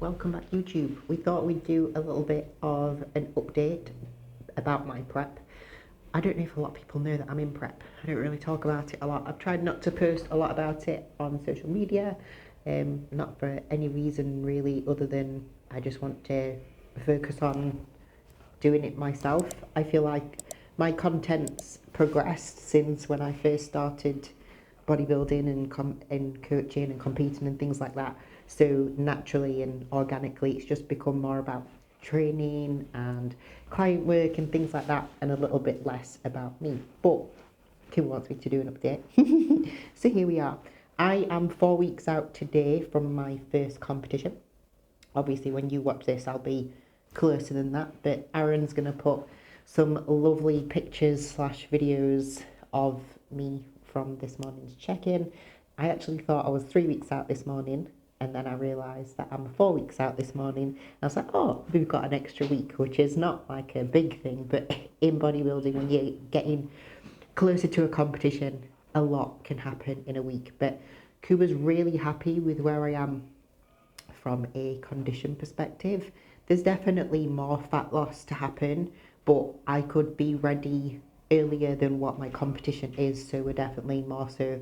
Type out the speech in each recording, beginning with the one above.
welcome back YouTube. We thought we'd do a little bit of an update about my prep. I don't know if a lot of people know that I'm in prep. I don't really talk about it a lot. I've tried not to post a lot about it on social media, not for any reason really other than I just want to focus on doing it myself. I feel like my content's progressed since when I first started bodybuilding and coaching and competing and things like that. So naturally and organically, it's just become more about training and client work and things like that, and a little bit less about me. But Kim wants me to do an update. So here we are. I am 4 weeks out today from my first competition. Obviously, when you watch this, I'll be closer than that, but Aaron's going to put some lovely pictures / videos of me from this morning's check-in. I actually thought I was 3 weeks out this morning, and then I realised that I'm 4 weeks out this morning. And I was like, oh, we've got an extra week, which is not like a big thing, but in bodybuilding, when you're getting closer to a competition, a lot can happen in a week. But Kuba's really happy with where I am from a condition perspective. There's definitely more fat loss to happen, but I could be ready earlier than what my competition is, so we're definitely more so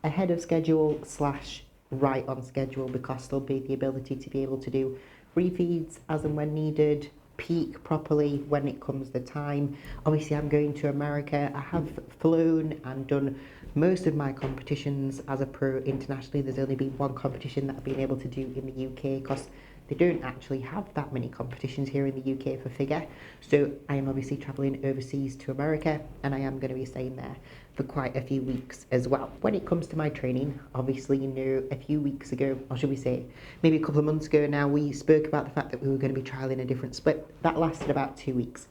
ahead of schedule / right on schedule, because there'll be the ability to be able to do refeeds as and when needed, peak properly when it comes the time. Obviously, I'm going to America. I have flown and done most of my competitions as a pro internationally. There's only been one competition that I've been able to do in the UK because they don't actually have that many competitions here in the UK for figure. So I am obviously travelling overseas to America, and I am going to be staying there for quite a few weeks as well. When it comes to my training, obviously, you know, a few weeks ago, or should we say maybe a couple of months ago now, we spoke about the fact that we were going to be trialling a different split. That lasted about 2 weeks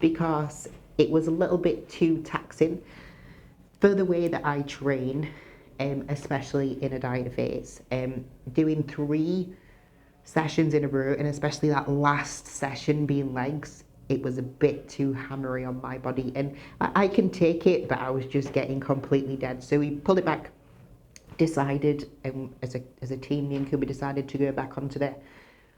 because it was a little bit too taxing for the way that I train, especially in a diet phase. Doing 3 sessions in a row, and especially that last session being legs, it was a bit too hammery on my body, and I can take it, but I was just getting completely dead. So we pulled it back, decided, as a team, me and Kuba decided to go back onto the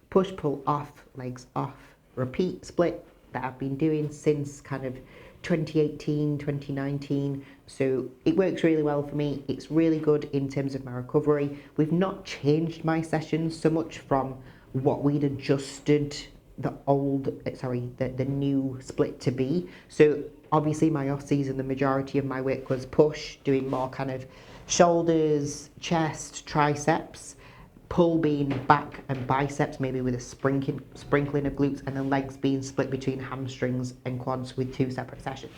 push, pull, off, legs off, repeat split that I've been doing since kind of 2018, 2019. So it works really well for me. It's really good in terms of my recovery. We've not changed my sessions so much from what we'd adjusted the new split to be. So obviously my off season, the majority of my work was push, doing more kind of shoulders, chest, triceps, pull being back and biceps, maybe with a sprinkling of glutes, and then legs being split between hamstrings and quads with 2 separate sessions.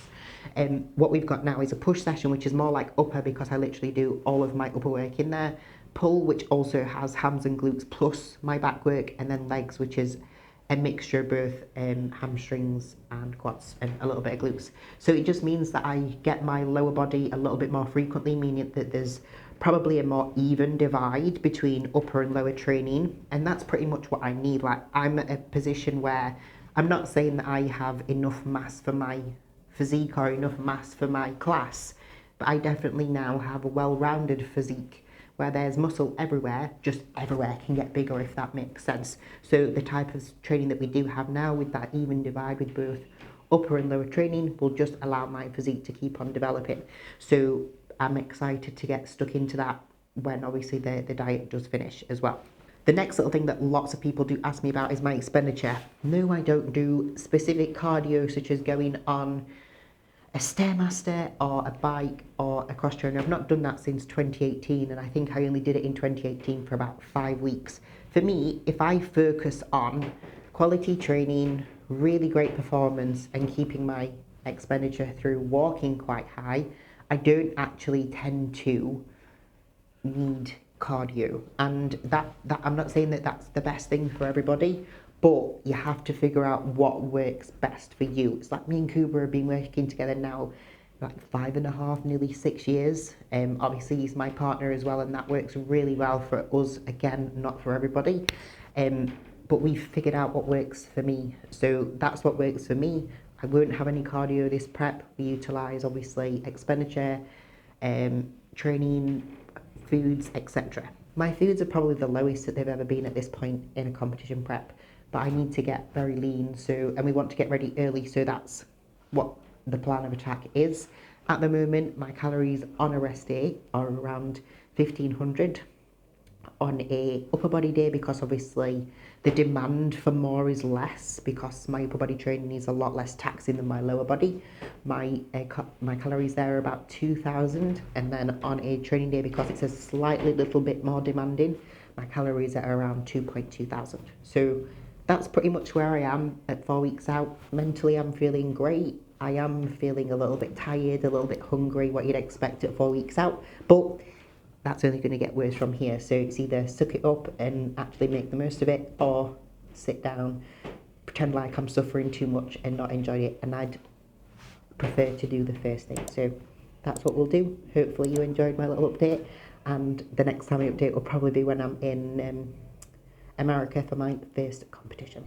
And what we've got now is a push session, which is more like upper, because I literally do all of my upper work in there. Pull, which also has hams and glutes plus my back work, and then legs, which is a mixture of both hamstrings and quads and a little bit of glutes. So it just means that I get my lower body a little bit more frequently, meaning that there's probably a more even divide between upper and lower training, and that's pretty much what I need. Like, I'm at a position where I'm not saying that I have enough mass for my physique or enough mass for my class, but I definitely now have a well-rounded physique where there's muscle everywhere, just everywhere can get bigger, if that makes sense. So the type of training that we do have now, with that even divide with both upper and lower training, will just allow my physique to keep on developing. So I'm excited to get stuck into that when obviously the diet does finish as well. The next little thing that lots of people do ask me about is my expenditure. No, I don't do specific cardio such as going on a Stairmaster or a bike or a cross trainer. I've not done that since 2018, and I think I only did it in 2018 for about 5 weeks. For me, if I focus on quality training, really great performance, and keeping my expenditure through walking quite high, I don't actually tend to need cardio. And that I'm not saying that that's the best thing for everybody, but you have to figure out what works best for you. It's like me and Kuba have been working together now like 5.5, nearly 6 years. Obviously he's my partner as well, and that works really well for us. Again, not for everybody. But we've figured out what works for me. So that's what works for me. I won't have any cardio this prep. We utilise obviously expenditure, training, foods, etc. My foods are probably the lowest that they've ever been at this point in a competition prep, but I need to get very lean, and we want to get ready early, so that's what the plan of attack is. At the moment, my calories on a rest day are around 1500. On a upper body day, because obviously the demand for more is less, because my upper body training is a lot less taxing than my lower body, my calories there are about 2000, and then on a training day, because it's a slightly little bit more demanding, my calories are around 2,200. So that's pretty much where I am at 4 weeks out. Mentally, I'm feeling great. I am feeling a little bit tired, a little bit hungry, what you'd expect at 4 weeks out, but that's only going to get worse from here. So it's either suck it up and actually make the most of it, or sit down, pretend like I'm suffering too much and not enjoy it. And I'd prefer to do the first thing. So that's what we'll do. Hopefully you enjoyed my little update. And the next time I update will probably be when I'm in America for my first competition.